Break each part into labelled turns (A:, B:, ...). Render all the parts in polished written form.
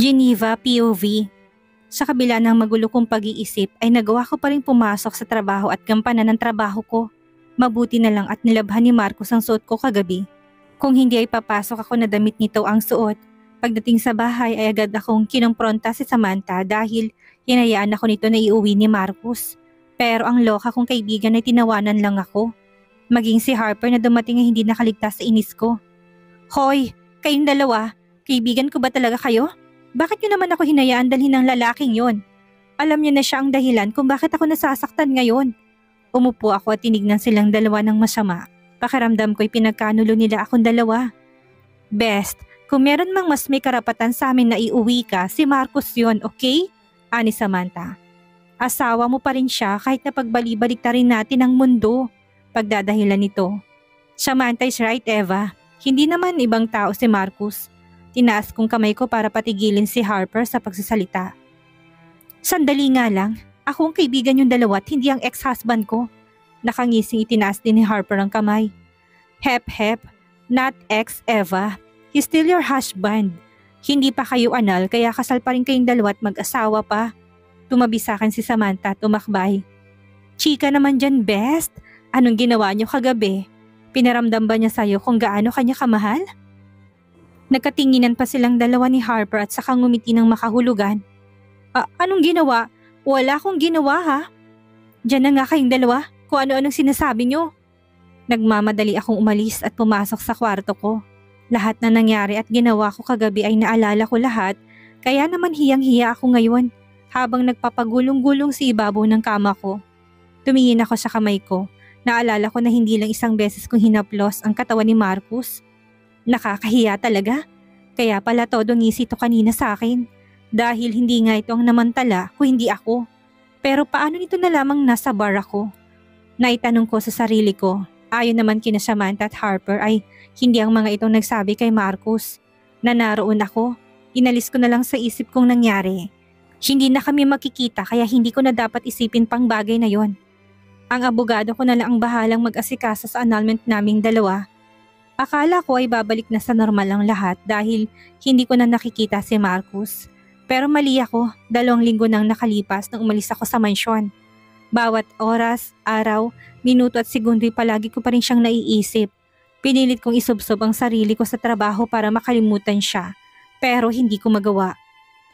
A: Geneva POV. Sa kabila ng magulo kong pag-iisip ay nagawa ko pa rin pumasok sa trabaho at gampanan ng trabaho ko. Mabuti na lang at nilabhan ni Marcos ang suot ko kagabi. Kung hindi ay papasok ako na damit nito ang suot. Pagdating sa bahay ay agad akong kinumpronta si Samantha dahil hinayaan ako nito na iuwi ni Marcos. Pero ang loka kong kaibigan ay tinawanan lang ako. Maging si Harper na dumating ay hindi nakaligtas sa inis ko. Hoy, kayong dalawa, kaibigan ko ba talaga kayo? Bakit niyo naman ako hinayaan dalhin ng lalaking yon? Alam niyo na siya ang dahilan kung bakit ako nasasaktan ngayon. Umupo ako at tinignan silang dalawa ng masama. Pakiramdam ko'y pinagkanulo nila akong dalawa. Best, kung meron mang mas may karapatan sa amin na iuwi ka, si Marcos yon, okay? Ani Samantha. Asawa mo pa rin siya kahit na pagbali-balik na rin natin ang mundo. Pagdadahilan nito. Samantha is right, Eva. Hindi naman ibang tao si Marcos. Tinaas kong kamay ko para patigilin si Harper sa pagsasalita. Sandali nga lang, ako ang kaibigan yung dalawa at hindi ang ex-husband ko. Nakangising itinaas din ni Harper ang kamay. Hep, not ex, Eva. He's still your husband. Hindi pa kayo anal kaya kasal pa rin kayong dalawa at mag-asawa pa. Tumabi sa akin si Samantha at tumakbay. Chika naman dyan, best. Anong ginawa niyo kagabi? Pinaramdam ba niya sa'yo kung gaano kanya kamahal? Nagkatinginan pa silang dalawa ni Harper at saka ngumiti ng makahulugan. Anong ginawa? Wala akong ginawa ha. Diyan na nga kayong dalawa kung ano-anong sinasabi niyo. Nagmamadali akong umalis at pumasok sa kwarto ko. Lahat na nangyari at ginawa ko kagabi ay naalala ko lahat kaya naman hiyang-hiya ako ngayon habang nagpapagulong-gulong sa ibabaw ng kama ko. Tumingin ako sa kamay ko. Naalala ko na hindi lang isang beses kong hinaplos ang katawan ni Marcos. Nakakahiya talaga. Kaya pala todo ngisi ito kanina sa akin. Dahil hindi nga ito ang namantala kung hindi ako. Pero paano nito na lamang nasa bar ako? Naitanong ko sa sarili ko. Ayon naman kina Samantha at Harper ay hindi ang mga itong nagsabi kay Marcos. Na naroon ako. Inalis ko na lang sa isip kong nangyari. Hindi na kami makikita kaya hindi ko na dapat isipin pang bagay na yon. Ang abogado ko na lang ang bahalang mag-asikasa sa annulment naming dalawa. Akala ko ay babalik na sa normal ang lahat dahil hindi ko na nakikita si Marcos. Pero mali ako, 2 linggo nang nakalipas nang umalis ako sa mansyon. Bawat oras, araw, minuto at segundo palagi ko pa rin siyang naiisip. Pinilit kong isubsob ang sarili ko sa trabaho para makalimutan siya. Pero hindi ko magawa.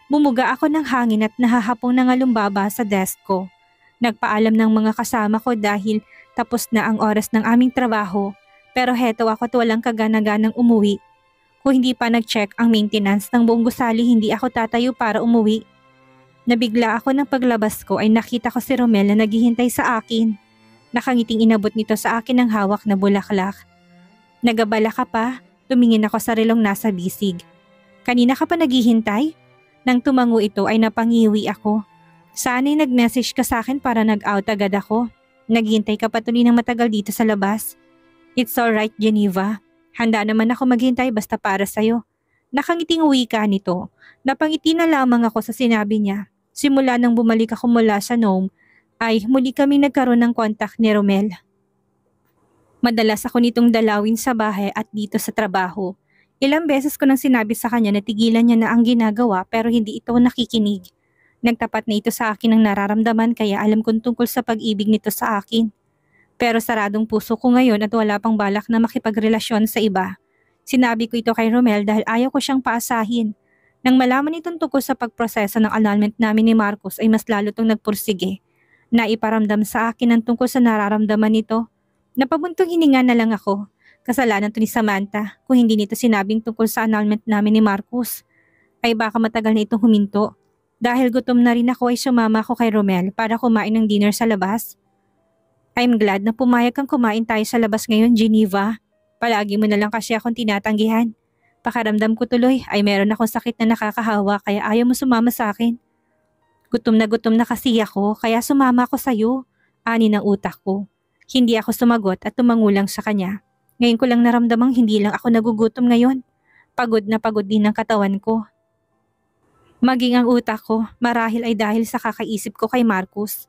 A: Bumuga ako ng hangin at nahahapong nangalumbaba sa desk ko. Nagpaalam ng mga kasama ko dahil tapos na ang oras ng aming trabaho. Pero heto ako at walang kagana-ganang umuwi. Kung hindi pa nag-check ang maintenance ng buong gusali, hindi ako tatayo para umuwi. Nabigla ako ng paglabas ko ay nakita ko si Romel na naghihintay sa akin. Nakangiting inabot nito sa akin ang hawak na bulaklak. Nagabala ka pa? Tumingin ako sa relong nasa bisig. Kanina ka pa naghihintay? Nang tumango ito ay napangiwi ako. Sana'y nag-message ka sa akin para nag-out agad ako. Naghihintay ka pa tuloy ng matagal dito sa labas. It's alright, Geneva. Handa naman ako maghintay basta para sa'yo. Nakangiting wika nito. Napangiti na lamang ako sa sinabi niya. Simula nang bumalik ako mula sa Nome, ay muli kami nagkaroon ng kontak ni Romel. Madalas ako nitong dalawin sa bahay at dito sa trabaho. Ilang beses ko nang sinabi sa kanya na tigilan niya na ang ginagawa pero hindi ito nakikinig. Nagtapat na ito sa akin ang nararamdaman kaya alam kong tungkol sa pag-ibig nito sa akin. Pero saradong puso ko ngayon at wala pang balak na makipagrelasyon sa iba. Sinabi ko ito kay Romel dahil ayaw ko siyang paasahin. Nang malaman itong tungkol sa pagproseso ng annulment namin ni Marcos ay mas lalo itong nagpursige. Naiparamdam sa akin ang tungkol sa nararamdaman nito. Napabuntong hininga na lang ako. Kasalanan to ni Samantha kung hindi nito sinabing tungkol sa annulment namin ni Marcos. Ay baka matagal na itong huminto. Dahil gutom na rin ako ay sumama ako kay Romel para kumain ng dinner sa labas. I'm glad na pumayag kang kumain tayo sa labas ngayon, Geneva. Palagi mo na lang kasi akong tinatanggihan. Pakaramdam ko tuloy ay meron akong sakit na nakakahawa kaya ayaw mo sumama sa akin. Gutom na kasi ako kaya sumama ako sa'yo. Ani ng utak ko. Hindi ako sumagot at tumangulang sa kanya. Ngayon ko lang naramdamang hindi lang ako nagugutom ngayon. Pagod na pagod din ang katawan ko. Maging ang utak ko marahil ay dahil sa kakaisip ko kay Marcos.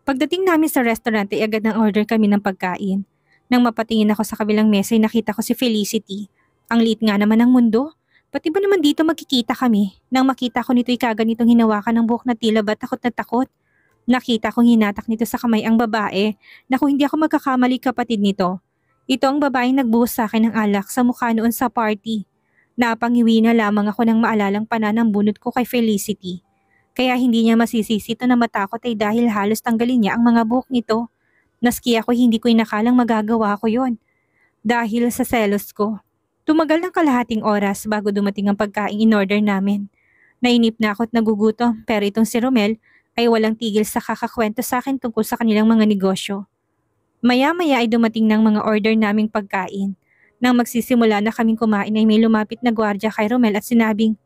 A: Pagdating namin sa restaurant ay agad nang order kami ng pagkain. Nang mapatingin ako sa kabilang mesa ay nakita ko si Felicity. Ang liit nga naman ng mundo. Pati ba naman dito magkikita kami? Nang makita ko nito'y kaganitong hinawakan ng buhok na tila ba takot na takot. Nakita kong hinatak nito sa kamay ang babae na kung hindi ako magkakamali kapatid nito. Ito ang babaeng nagbuhos sa akin ng alak sa mukha noon sa party. Napangiwi na lamang ako ng maalalang pananambunot ko kay Felicity. Kaya hindi niya masisisi ito na matakot ay dahil halos tanggalin niya ang mga buhok nito. Naski ako hindi ko inakalang magagawa ko yon. Dahil sa selos ko. Tumagal ng kalahating oras bago dumating ang pagkain in-order namin. Nainip na ako at nagugutom pero itong si Romel ay walang tigil sa kakakwento sa akin tungkol sa kanilang mga negosyo. Maya-maya ay dumating ng mga order naming pagkain. Nang magsisimula na kaming kumain ay may lumapit na gwardiya kay Romel at sinabing,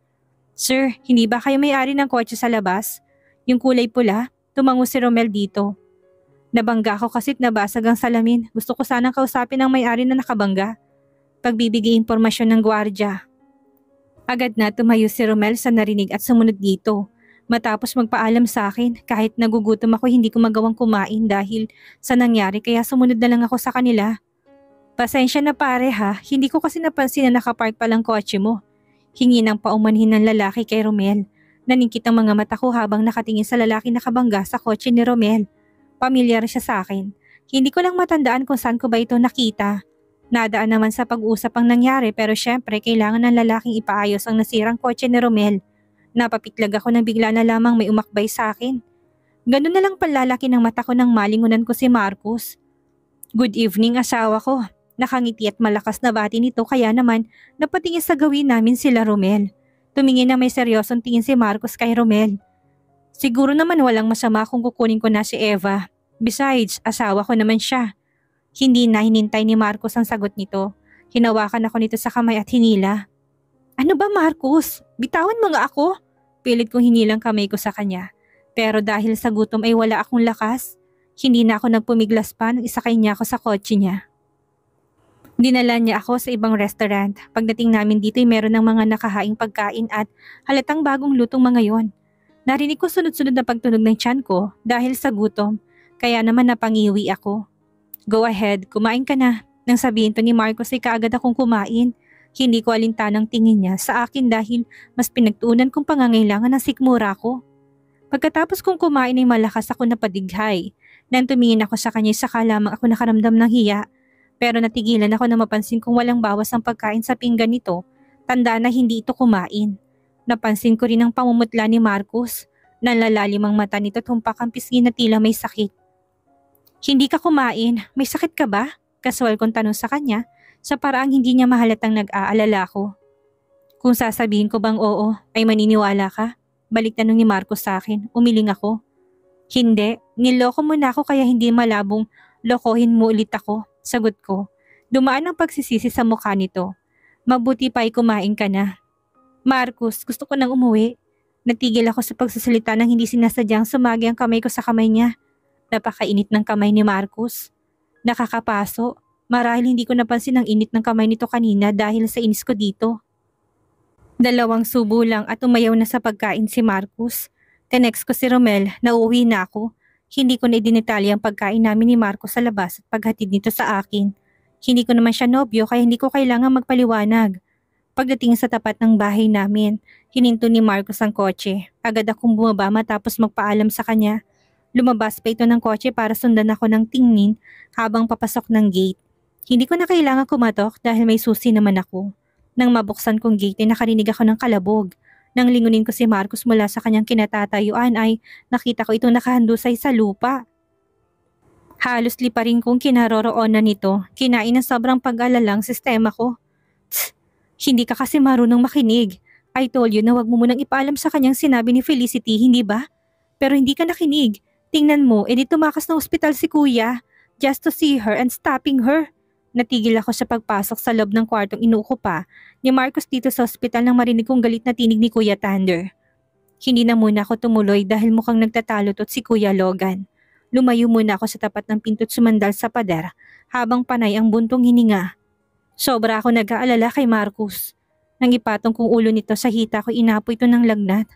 A: "Sir, hindi ba kayo may-ari ng kotse sa labas? Yung kulay pula, tumango si Romel dito." Nabangga ako kasit nabasag ang salamin. Gusto ko sanang kausapin ang may-ari na nakabangga. Pagbibigay impormasyon ng gwardiya. Agad na tumayo si Romel sa narinig at sumunod dito. Matapos magpaalam sa akin, kahit nagugutom ako hindi ko magawang kumain dahil sa nangyari kaya sumunod na lang ako sa kanila. "Pasensya na pare ha, hindi ko kasi napansin na nakapark palang kotse mo." Hingi ng paumanhin ng lalaki kay Romel. Naningkit ang mga mata ko habang nakatingin sa lalaki nakabangga sa kotse ni Romel. Pamilyar siya sa akin. Hindi ko lang matandaan kung saan ko ba ito nakita. Nadaan naman sa pag-usap ang nangyari pero syempre kailangan ng lalaking ipaayos ang nasirang kotse ni Romel. Napapitlag ako nang bigla na lamang may umakbay sa akin. Ganun na lang palalaki ng mata ko nang malingunan ko si Marcus. "Good evening asawa ko." Nakangiti at malakas na bati nito kaya naman napatingin sa gawin namin sila Romel. Tumingin na may seryosong tingin si Marcus kay Romel. Siguro naman walang masama kung kukunin ko na si Eva. Besides, asawa ko naman siya. Hindi na hinintay ni Marcus ang sagot nito. Hinawakan ako nito sa kamay at hinila. "Ano ba Marcus? Bitawan mo nga ako." Pilit kong hinilang kamay ko sa kanya. Pero dahil sa gutom ay wala akong lakas. Hindi na ako nagpumiglas pa nang isakay niya ako sa kotse niya. Dinala niya ako sa ibang restaurant. Pagdating namin dito ay meron ng mga nakahaing pagkain at halatang bagong lutong mga yon. Narinig ko sunod-sunod na pagtunog ng tiyan ko dahil sa gutom. Kaya naman napangiwi ako. "Go ahead, kumain ka na." Nang sabihin to ni Marcos ay kaagad akong kumain. Hindi ko alintanang tingin niya sa akin dahil mas pinagtuunan kong pangangailangan ng sikmura ko. Pagkatapos kong kumain ay malakas ako napadighay. Nang tumingin ako sa kanya saka lamang ako nakaramdam ng hiya. Pero natigilan ako na mapansin kong walang bawas ang pagkain sa pinggan nito. Tanda na hindi ito kumain. Napansin ko rin ang pamumutla ni Marcus. Nalalalim ang mata nito tumpak ang pisngi na tila may sakit. "Hindi ka kumain, may sakit ka ba?" Kaswal kong tanong sa kanya sa paraang hindi niya mahalatang nag-aalala ko. Kung sasabihin ko bang oo, ay maniniwala ka? Balik tanong ni Marcos sa akin, umiling ako. "Hindi, niloko mo na ako kaya hindi malabong lokohin mo ulit ako." Sagot ko. Dumaan ang pagsisisi sa mukha nito. "Mabuti pa ay kumain ka na." "Marcos, gusto ko nang umuwi." Natigil ako sa pagsasalita nang hindi sinasadyang sumagi ang kamay ko sa kamay niya. Napakainit ng kamay ni Marcus. Nakakapaso. Marahil hindi ko napansin ang init ng kamay nito kanina dahil sa inis ko dito. 2 subo lang at umayaw na sa pagkain si Marcus. Tenext ko si Romel na uuwi na ako. Hindi ko na idinitalya ang pagkain namin ni Marcos sa labas at paghatid nito sa akin. Hindi ko naman siya nobyo kaya hindi ko kailangan magpaliwanag. Pagdating sa tapat ng bahay namin, hininto ni Marcos ang kotse. Agad akong bumaba matapos magpaalam sa kanya. Lumabas pa ito ng kotse para sundan ako ng tingnin habang papasok ng gate. Hindi ko na kailangan kumatok dahil may susi naman ako. Nang mabuksan kong gate ay nakarinig ako ng kalabog. Nang lingunin ko si Marcos mula sa kanyang kinatatayuan ay nakita ko itong nakahandusay sa lupa. Halos liparin kong kinaroroonan nito, kinain ng sobrang pag-alalang sistema ko. Tsk, hindi ka kasi marunong makinig. I told you na wag mo munang ipaalam sa kanyang sinabi ni Felicity, hindi ba? Pero hindi ka nakinig. Tingnan mo, edi tumakas na ospital si kuya just to see her and stopping her. Natigil ako sa pagpasok sa loob ng kwartong inuuko pa ni Marcos dito sa ospital nang marinig kong galit na tinig ni Kuya Thunder. Hindi na muna ako tumuloy dahil mukhang nagtatalotot si Kuya Logan. Lumayo muna ako sa tapat ng pinto't sumandal sa pader habang panay ang buntong hininga. Sobra ako nag-aalala kay Marcos. Nang ipatong kong ulo nito sa hita ko inapo ito ng lagnat.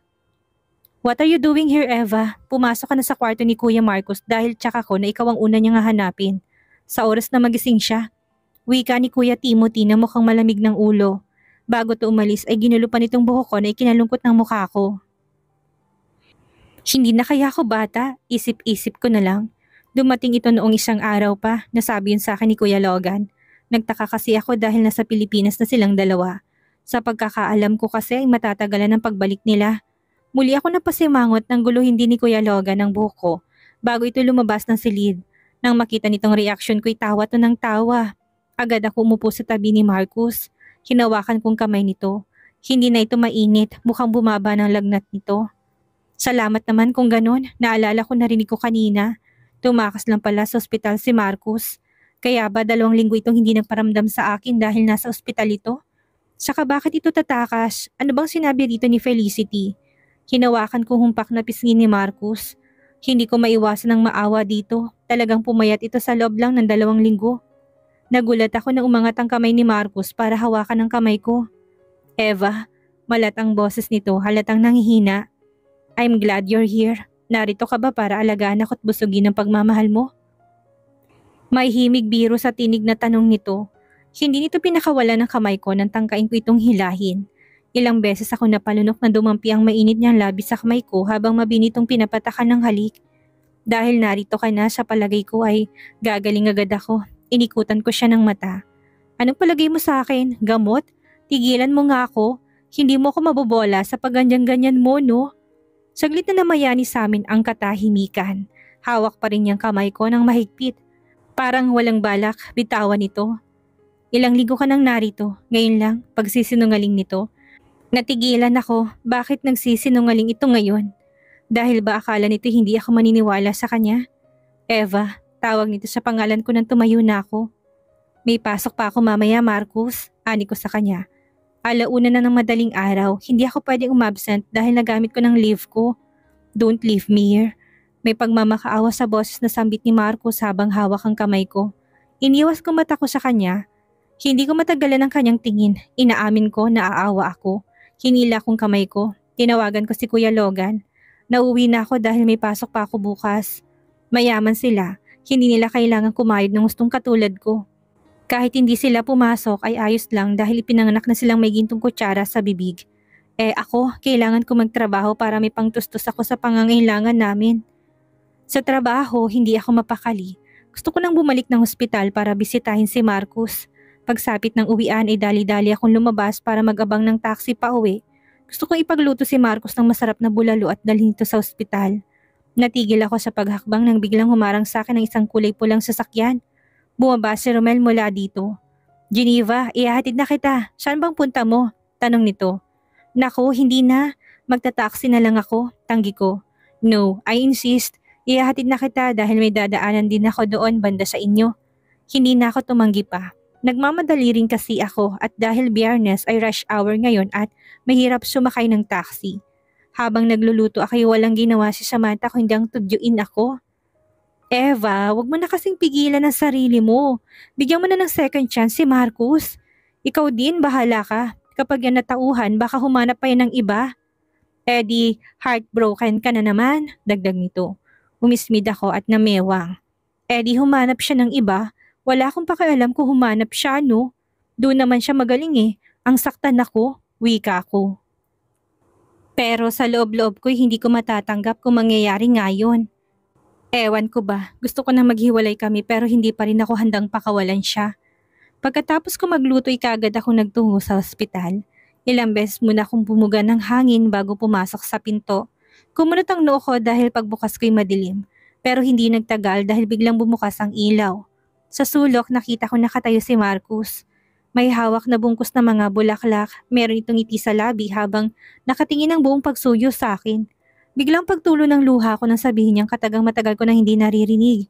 A: "What are you doing here, Eva? Pumasok ka na sa kwarto ni Kuya Marcos dahil tsaka ko na ikaw ang una niyang hahanapin. Sa oras na magising siya." Wika ni Kuya Timothy na mukhang malamig ng ulo. Bago to umalis ay ginulo pa nitong buhok ko na ikinalungkot ng mukha ko. Hindi na kaya ako bata, isip-isip ko na lang. Dumating ito noong isang araw pa, nasabi yun sa akin ni Kuya Logan. Nagtaka kasi ako dahil nasa Pilipinas na silang dalawa. Sa pagkakaalam ko kasi ay matatagalan ng pagbalik nila. Muli ako napasimangot ng guluhin din ni Kuya Logan ang buhok ko bago ito lumabas ng silid. Nang makita nitong reaksyon ko'y tawa to ng tawa. Agad ako umupo sa tabi ni Marcus. Hinawakan kong kamay nito. Hindi na ito mainit, mukhang bumaba ng lagnat nito. Salamat naman kung ganun, naalala ko narinig ko kanina. Tumakas lang pala sa ospital si Marcus. Kaya ba 2 linggo itong hindi nagparamdam sa akin dahil nasa ospital ito? Saka bakit ito tatakas? Ano bang sinabi dito ni Felicity? Hinawakan ko humpak na pisngi ni Marcus. Hindi ko maiwasan ng maawa dito. Talagang pumayat ito sa loob lang ng 2 linggo. Nagulat ako na umangat ang kamay ni Marcus para hawakan ang kamay ko. Eva, malat ang boses nito, halatang nanghihina. I'm glad you're here. Narito ka ba para alagaan ako't busugin ang pagmamahal mo? May himig biro sa tinig na tanong nito. Hindi nito pinakawala ng kamay ko nang tangkain ko itong hilahin. Ilang beses ako napalunok na dumampi ang mainit niyang labi sa kamay ko habang mabinitong pinapatakan ng halik. Dahil narito ka na sa palagay ko ay gagaling agad ako. Inikutan ko siya ng mata. Anong palagay mo sa akin? Gamot? Tigilan mo nga ako. Hindi mo ako mabobola sa pagganyan-ganyan mo, no? Saglit na namayani sa amin ang katahimikan. Hawak pa rin niyang kamay ko ng mahigpit. Parang walang balak, bitawan ito. Ilang linggo ka nang narito, ngayon lang, pagsisinungaling nito. Natigilan ako, bakit nagsisinungaling ito ngayon? Dahil ba akala nito hindi ako maniniwala sa kanya? Eva, tawag nito sa pangalan ko nang tumayo na ako. May pasok pa ako mamaya, Marcus, ani ko sa kanya. Alauna na ng madaling araw, hindi ako pwedeng umabsent dahil nagamit ko ng leave ko. Don't leave me here. May pagmamakaawa sa boses na sambit ni Marcos habang hawak ang kamay ko. Iniwas ko mata ko sa kanya. Hindi ko matagalan ang kanyang tingin. Inaamin ko na aawa ako. Hinila kong kamay ko. Tinawagan ko si Kuya Logan. Nauwi na ako dahil may pasok pa ako bukas. Mayaman sila. Hindi nila kailangan kumayod ng gustong katulad ko. Kahit hindi sila pumasok ay ayos lang dahil ipinanganak na silang may gintong kutsara sa bibig. Ako, kailangan ko magtrabaho para may pangtustos ako sa pangangailangan namin. Sa trabaho, hindi ako mapakali. Gusto ko nang bumalik ng ospital para bisitahin si Marcus. Pagsapit ng uwian ay dali-dali akong lumabas para mag-abang ng taxi pa uwi. Gusto kong ipagluto si Marcus ng masarap na bulalo at dalhin ito sa ospital. Natigil ako sa paghakbang nang biglang humarang sa akin ng isang kulay pulang sasakyan. Bumaba si Romel mula dito. Geneva, ihahatid na kita. Saan bang punta mo? Tanong nito. Naku, hindi na. Magta-taxi na lang ako. Tanggi ko. No, I insist. Ihahatid na kita dahil may dadaanan din ako doon banda sa inyo. Hindi na ako tumanggi pa. Nagmamadali rin kasi ako at dahil Biyernes ay rush hour ngayon at mahirap sumakay ng taxi. Habang nagluluto ako ay walang ginawa si Samantha kundi ang tudyuin ako. Eva, wag mo na kasing pigilan ang sarili mo. Bigyan mo na ng second chance si Marcus. Ikaw din, bahala ka. Kapag yan natauhan, baka humanap pa yan ng iba. Di, heartbroken ka na naman, dagdag nito. Umismid ako at namewang. Di humanap siya ng iba. Wala akong pakialam kung humanap siya, no? Doon naman siya magaling eh. Ang saktan ako, wika ko. Pero sa loob-loob ko hindi ko matatanggap kung mangyayari ngayon. Ewan ko ba, gusto ko na maghiwalay kami pero hindi pa rin ako handang pakawalan siya. Pagkatapos ko magluto ay kaagad ako nagtungo sa ospital. Ilang beses muna akong bumuga ng hangin bago pumasok sa pinto. Kumunot ang noo ko dahil pagbukas ko'y madilim. Pero hindi nagtagal dahil biglang bumukas ang ilaw. Sa sulok nakita ko nakatayo si Marcus. May hawak na bungkus na mga bulaklak, meron itong ngiti sa labi habang nakatingin ang buong pagsuyo sa akin. Biglang pagtulo ng luha ko nang sabihin niyang katagang matagal ko nang hindi naririnig.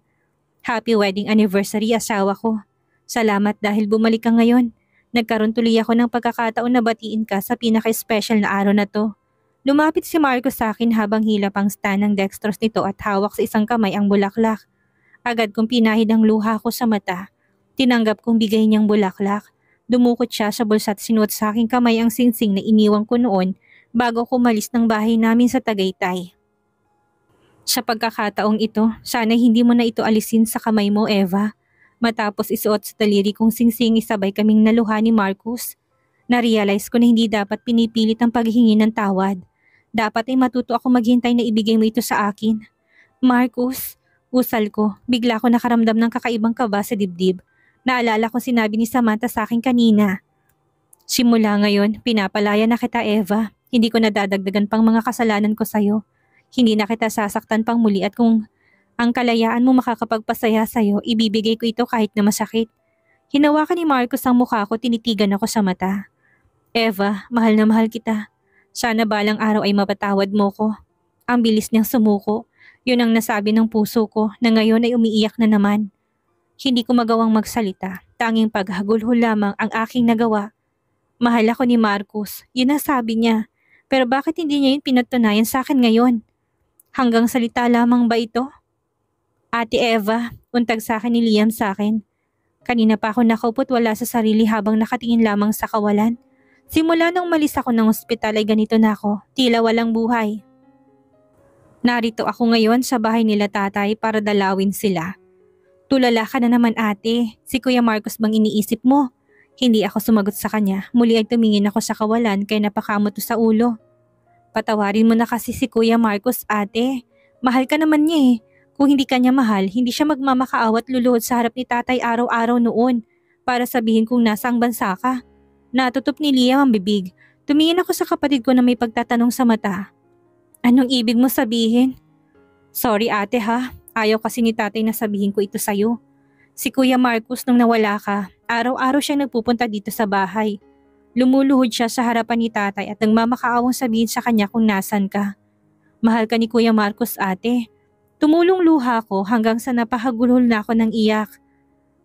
A: Happy wedding anniversary, asawa ko. Salamat dahil bumalik ka ngayon. Nagkaroon tuloy ako ng pagkakataon na batiin ka sa pinaka-special na araw na to. Lumapit si Marcos sa akin habang hilap ang stand ng dextrose nito at hawak sa isang kamay ang bulaklak. Agad kong pinahid ang luha ko sa mata. Tinanggap kong bigay niyang bulaklak. Dumukot siya sa bulsa at sinuot sa aking kamay ang singsing na iniwan ko noon bago ko umalis ng bahay namin sa Tagaytay. Sa pagkakataong ito, sana hindi mo na ito alisin sa kamay mo, Eva. Matapos isuot sa daliri kong singsing isabay kaming naluha ni Marcus. Na-realize ko na hindi dapat pinipilit ang paghihingi ng tawad. Dapat ay matuto ako maghintay na ibigay mo ito sa akin. Marcus, usal ko, bigla ko nakaramdam ng kakaibang kaba sa dibdib. Naalala ko sinabi ni Samantha sa akin kanina. Simula ngayon, pinapalaya na kita, Eva. Hindi ko nadadagdagan pang mga kasalanan ko sa'yo. Hindi na kita sasaktan pang muli at kung ang kalayaan mo makakapagpasaya sa'yo, ibibigay ko ito kahit na masakit. Hinawakan ni Marcus ang mukha ko, tinitigan ako sa mata. Eva, mahal na mahal kita. Sana balang araw ay mapatawad mo ko. Ang bilis niyang sumuko. Yun ang nasabi ng puso ko na ngayon ay umiiyak na naman. Hindi ko magawang magsalita. Tanging paghagulhol lamang ang aking nagawa. Mahal ako ni Marcus. Yun ang sabi niya. Pero bakit hindi niya yun pinatunayan sa akin ngayon? Hanggang salita lamang ba ito? Ate Eva, untag sa akin ni Liam sa akin. Kanina pa ako nakaupo't wala sa sarili habang nakatingin lamang sa kawalan. Simula nung umalis ako ng ospital ay ganito na ako, tila walang buhay. Narito ako ngayon sa bahay nila tatay para dalawin sila. Tulala ka na naman ate, si Kuya Marcos bang iniisip mo? Hindi ako sumagot sa kanya, muli ay tumingin ako sa kawalan kaya napakamot sa ulo. Patawarin mo na kasi si Kuya Marcos ate, mahal ka naman niya eh. Kung hindi ka niya mahal, hindi siya magmamakaawa at luluhod sa harap ni tatay araw-araw noon para sabihin kung nasang bansa ka. Natutup ni Liam ang bibig. Tumingin ako sa kapatid ko na may pagtatanong sa mata. Anong ibig mo sabihin? Sorry ate ha, ayaw kasi ni tatay na sabihin ko ito sa'yo. Si Kuya Marcos nung nawala ka, araw-araw siyang nagpupunta dito sa bahay. Lumuluhod siya sa harapan ni tatay at nagmamakaawang sabihin sa kanya kung nasan ka. Mahal ka ni Kuya Marcos ate. Tumulong luha ko hanggang sa napahagulhol na ako ng iyak.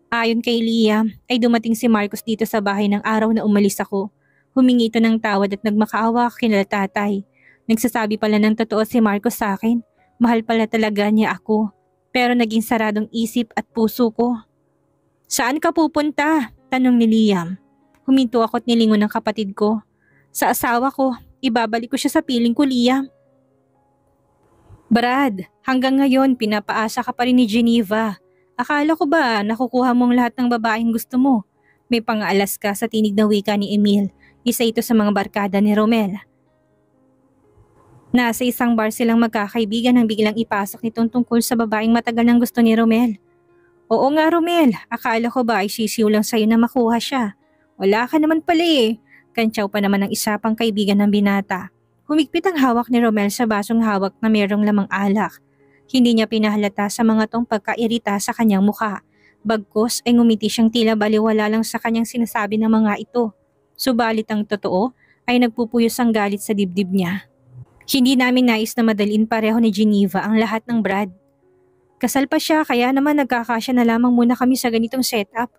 A: Ayon kay Liam, ay dumating si Marcos dito sa bahay ng araw na umalis ako. Humingi ito ng tawad at nagmakaawa kina tatay. Nagsasabi pala ng totoo si Marcos sa akin. Mahal pala talaga niya ako. Pero naging saradong isip at puso ko. Saan ka pupunta? Tanong ni Liam. Huminto ako at nilingon ng kapatid ko. Sa asawa ko, ibabalik ko siya sa piling ko, Liam. Brad, hanggang ngayon pinapaasa ka pa rin ni Geneva. Akala ko ba nakukuha mong lahat ng babaeng gusto mo? May pang-aalas ka sa tinig na wika ni Emil. Isa ito sa mga barkada ni Romel. Nasa isang bar silang magkakaibigan nang biglang ipasok nitong tungkol sa babaeng matagal nang gusto ni Romel. Oo nga Romel, akala ko ba ay sisiw lang sa'yo na makuha siya. Wala ka naman pala eh. Kantsaw pa naman ang isa pang kaibigan ng binata. Humigpit ang hawak ni Romel sa basong hawak na mayroong lamang alak. Hindi niya pinahalata sa mga tong pagkairita sa kanyang mukha. Bagkus ay ngumiti siyang tila baliwala lang sa kanyang sinasabi ng mga ito. Subalit ang totoo ay nagpupuyos ang galit sa dibdib niya. Hindi namin nais na madalin pareho ni Geneva ang lahat ng Brad. Kasal pa siya kaya naman nagkakasya na lamang muna kami sa ganitong setup.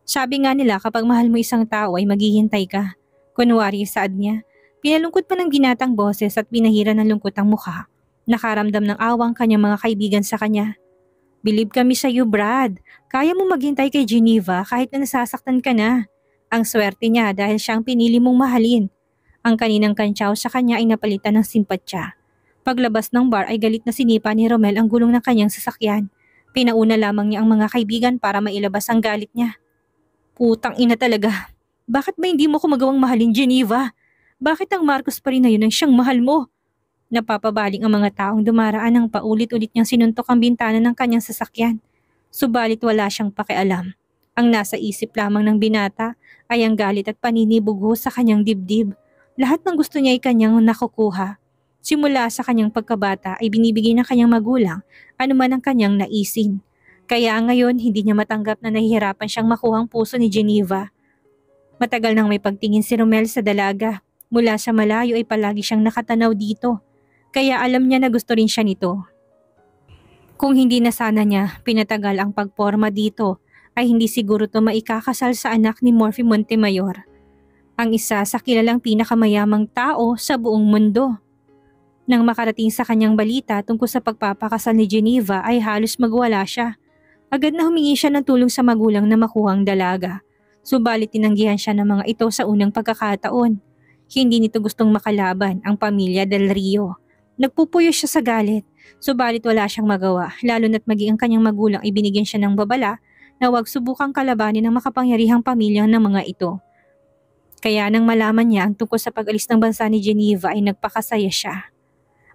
A: Sabi nga nila kapag mahal mo isang tao ay maghihintay ka. Kunwari saad niya, pinalungkot pa ng ginatang boses at pinahira ng lungkot ang mukha. Nakaramdam ng awang kanyang mga kaibigan sa kanya. Believe kami sa iyo Brad. Kaya mo maghintay kay Geneva kahit na nasasaktan ka na. Ang swerte niya dahil siyang pinili mong mahalin. Ang kaninang kantsaw sa kanya ay napalitan ng simpatya. Paglabas ng bar ay galit na sinipa ni Romel ang gulong ng kanyang sasakyan. Pinauna lamang niya ang mga kaibigan para mailabas ang galit niya. Putang ina talaga. Bakit ba hindi mo ko magawang mahalin Geneva? Bakit ang Marcos pa rin na yun ang siyang mahal mo? Napapabaling ang mga taong dumaraan ng paulit-ulit niyang sinuntok ang bintana ng kanyang sasakyan. Subalit wala siyang pakialam. Ang nasa isip lamang ng binata ay ang galit at paninibugho sa kanyang dibdib. Lahat ng gusto niya ay kanyang nakukuha. Simula sa kanyang pagkabata ay binibigay ng kanyang magulang anuman ang kanyang naisin. Kaya ngayon hindi niya matanggap na nahihirapan siyang makuhang puso ni Geneva. Matagal nang may pagtingin si Romel sa dalaga. Mula sa malayo ay palagi siyang nakatanaw dito. Kaya alam niya na gusto rin siya nito. Kung hindi na sana niya pinatagal ang pagporma dito, ay hindi siguro to maikakasal sa anak ni Morphy Montemayor. Ang isa sa kilalang pinakamayamang tao sa buong mundo. Nang makarating sa kanyang balita tungkol sa pagpapakasal ni Geneva ay halos magwala siya. Agad na humingi siya ng tulong sa magulang na makuhang dalaga. Subalit tinanggihan siya ng mga ito sa unang pagkakataon. Hindi nito gustong makalaban ang pamilya Del Rio. Nagpupuyo siya sa galit, subalit wala siyang magawa, lalo na't maging ang kanyang magulang ibinigyan siya ng babala na huwag subukang kalabanin ang makapangyarihang pamilyang ng mga ito. Kaya nang malaman niya ang tungkol sa pag-alis ng bansa ni Geneva ay nagpakasaya siya.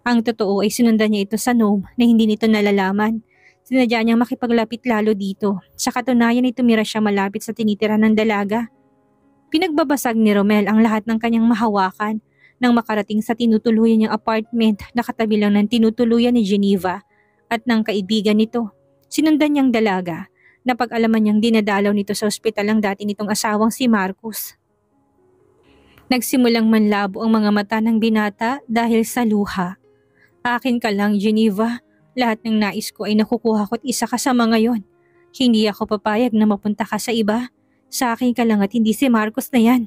A: Ang totoo ay sinundan niya ito sa Nome na hindi nito nalalaman. Sinadya niyang makipaglapit lalo dito. Sa katunayan ay tumira siya malapit sa tinitira ng dalaga. Pinagbabasag ni Romel ang lahat ng kanyang mahawakan nang makarating sa tinutuluyan niyang apartment na katabi lang ng tinutuluyan ni Geneva at ng kaibigan nito. Sinundan niyang dalaga na pag-alaman niyang dinadalaw nito sa ospital ang dati nitong asawang si Marcus. Nagsimulang manlabo ang mga mata ng binata dahil sa luha. Akin ka lang, Geneva. Lahat ng nais ko ay nakukuha ko't isa ka sa mga yon. Hindi ako papayag na mapunta ka sa iba. Sa akin ka lang at hindi si Marcos na yan.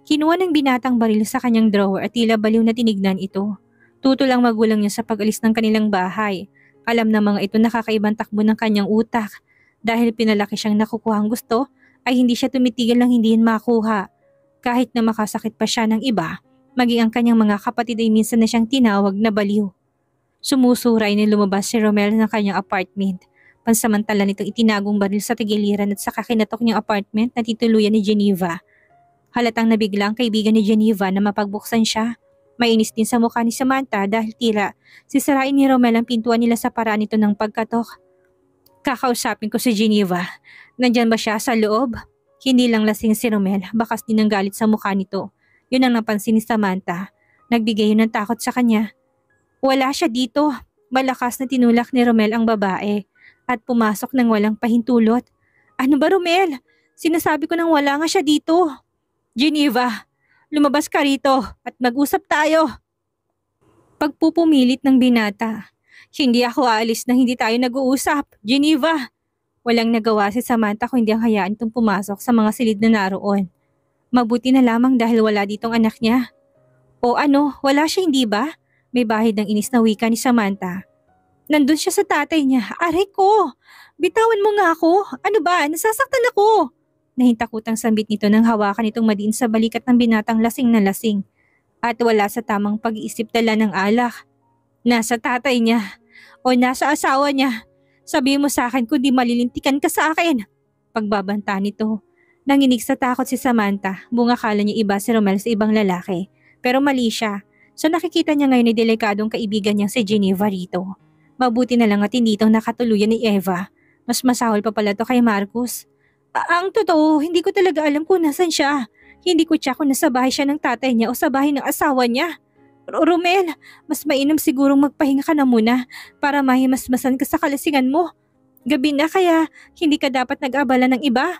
A: Kinuha ng binatang baril sa kanyang drawer at tila baliw na tinignan ito. Tutol ang magulang niya sa pag-alis ng kanilang bahay. Alam na mga ito nakakaibang takbo ng kanyang utak. Dahil pinalaki siyang nakukuha ang gusto, ay hindi siya tumitigil ng hindi yan makuha. Kahit na makasakit pa siya ng iba, maging ang kanyang mga kapatid ay minsan na siyang tinawag na baliw. Sumusuray na lumabas si Romel ng kanyang apartment. Pansamantala nitong itinagong baril sa tagiliran at saka kinatok niyang apartment na tituluyan ni Geneva. Halatang nabigla ang kaibigan ni Geneva na mapagbuksan siya. Mainis din sa mukha ni Samantha dahil tila sisirain ni Romel ang pintuan nila sa paraan nito ng pagkatok. Kakausapin ko si Geneva. Nandyan ba siya sa loob? Hindi lang lasing si Romel, bakas din ng galit sa mukha nito. Yun ang napansin ni Samantha. Nagbigay yun ng takot sa kanya. Wala siya dito. Malakas na tinulak ni Romel ang babae at pumasok ng walang pahintulot. Ano ba, Romel? Sinasabi ko nang wala nga siya dito. Geneva, lumabas ka rito at mag-usap tayo. Pagpupumilit ng binata. Hindi ako aalis na hindi tayo nag-uusap. Geneva. Walang nagawa si Samantha kung hindi ang hayaan itong pumasok sa mga silid na naroon. Mabuti na lamang dahil wala ditong anak niya. O ano, wala siya hindi ba? May bahid ng inis na wika ni Samantha. Nandun siya sa tatay niya. Aray ko! Bitawan mo nga ako! Ano ba? Nasasaktan ako! Nahintakutang sambit nito nang hawakan itong madiin sa balikat ng binatang lasing na lasing. At wala sa tamang pag-iisip dala ng alak. Nasa tatay niya. O nasa asawa niya. Sabi mo sa akin kundi malilintikan ka sa akin. Pagbabanta nito. Nanginig sa takot si Samantha. Bungakala niya iba si Romel sa ibang lalaki. Pero mali siya. So nakikita niya ngayon ni delikadong kaibigan niyang si Geneva rito. Mabuti na lang at hindi itong nakatuluyan ni Eva. Mas masahol pa pala to kay Marcus. Ang totoo, hindi ko talaga alam kung nasan siya. Hindi ko tiyak kung nasa bahay siya ng tatay niya o sa bahay ng asawa niya. Romel, mas mainam sigurong magpahinga ka na muna para mahimasmasan ka sa kalasingan mo. Gabi na kaya hindi ka dapat nag-abala ng iba.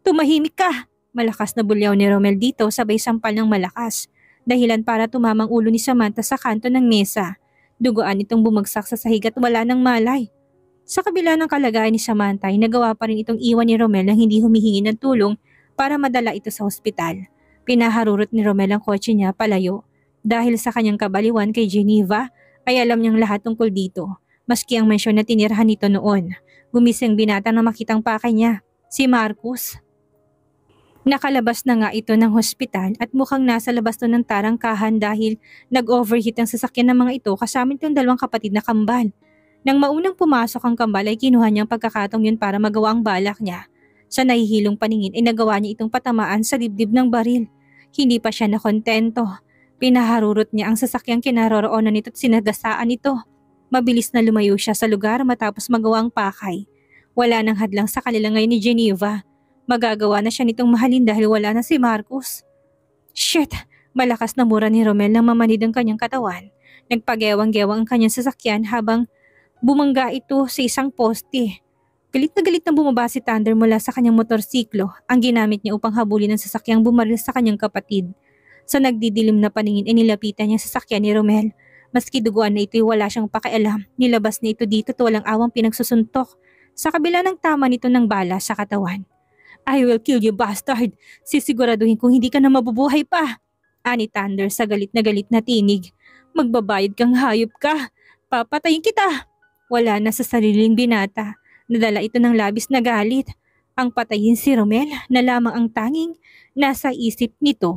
A: Tumahimik ka. Malakas na bulyaw ni Romel dito sabay sampal ng malakas. Dahilan para tumamang ulo ni Samantha sa kanto ng mesa. Duguan itong bumagsak sa sahig at wala ng malay. Sa kabila ng kalagayan ni Samantha ay nagawa pa rin itong iwan ni Romel nang hindi humihingi ng tulong para madala ito sa ospital. Pinaharurot ni Romel ang kotse niya palayo. Dahil sa kanyang kabaliwan kay Geneva ay alam niyang lahat tungkol dito. Maski ang mensyon na tinirahan nito noon. Gumising binata na makitang pakay niya, si Marcus. Nakalabas na nga ito ng hospital at mukhang nasa labas to ng tarangkahan dahil nag-overheat ang sasakyan ng mga ito kasama itong dalawang kapatid na kambal. Nang maunang pumasok ang kambal ay kinuha niyang pagkakataong yun para magawa ang balak niya. Sa nahihilong paningin ay nagawa niya itong patamaan sa dibdib ng baril. Hindi pa siya nakontento. Pinaharurot niya ang sasakyang kinaroroonan nito at sinagasaan ito. Mabilis na lumayo siya sa lugar matapos magawa ang pakay. Wala nang hadlang sa kanila ngayon ni Geneva. Magagawa na siya nitong mahalin dahil wala na si Marcus. Shit! Malakas na mura ni Romel nang mamanid ang kanyang katawan. Nagpagewang-gewang ang kanyang sasakyan habang bumangga ito sa isang poste. Galit na bumaba si Thunder mula sa kanyang motorsiklo, ang ginamit niya upang habulin ang sasakyang bumaril sa kanyang kapatid. Sa nagdidilim na paningin ay nilapitan niya sa sasakyan ni Romel. Maski duguan na ito'y wala siyang pakialam, nilabas na ito dito at walang awang pinagsusuntok. Sa kabila ng tama nito ng bala sa katawan. I will kill you, bastard! Sisiguraduhin kung hindi ka na mabubuhay pa! Ani Thunder sa galit na tinig. Magbabayad kang hayop ka! Papatayin kita! Wala na sa sariling binata. Nadala ito ng labis na galit. Ang patayin si Romel na lamang ang tanging nasa isip nito.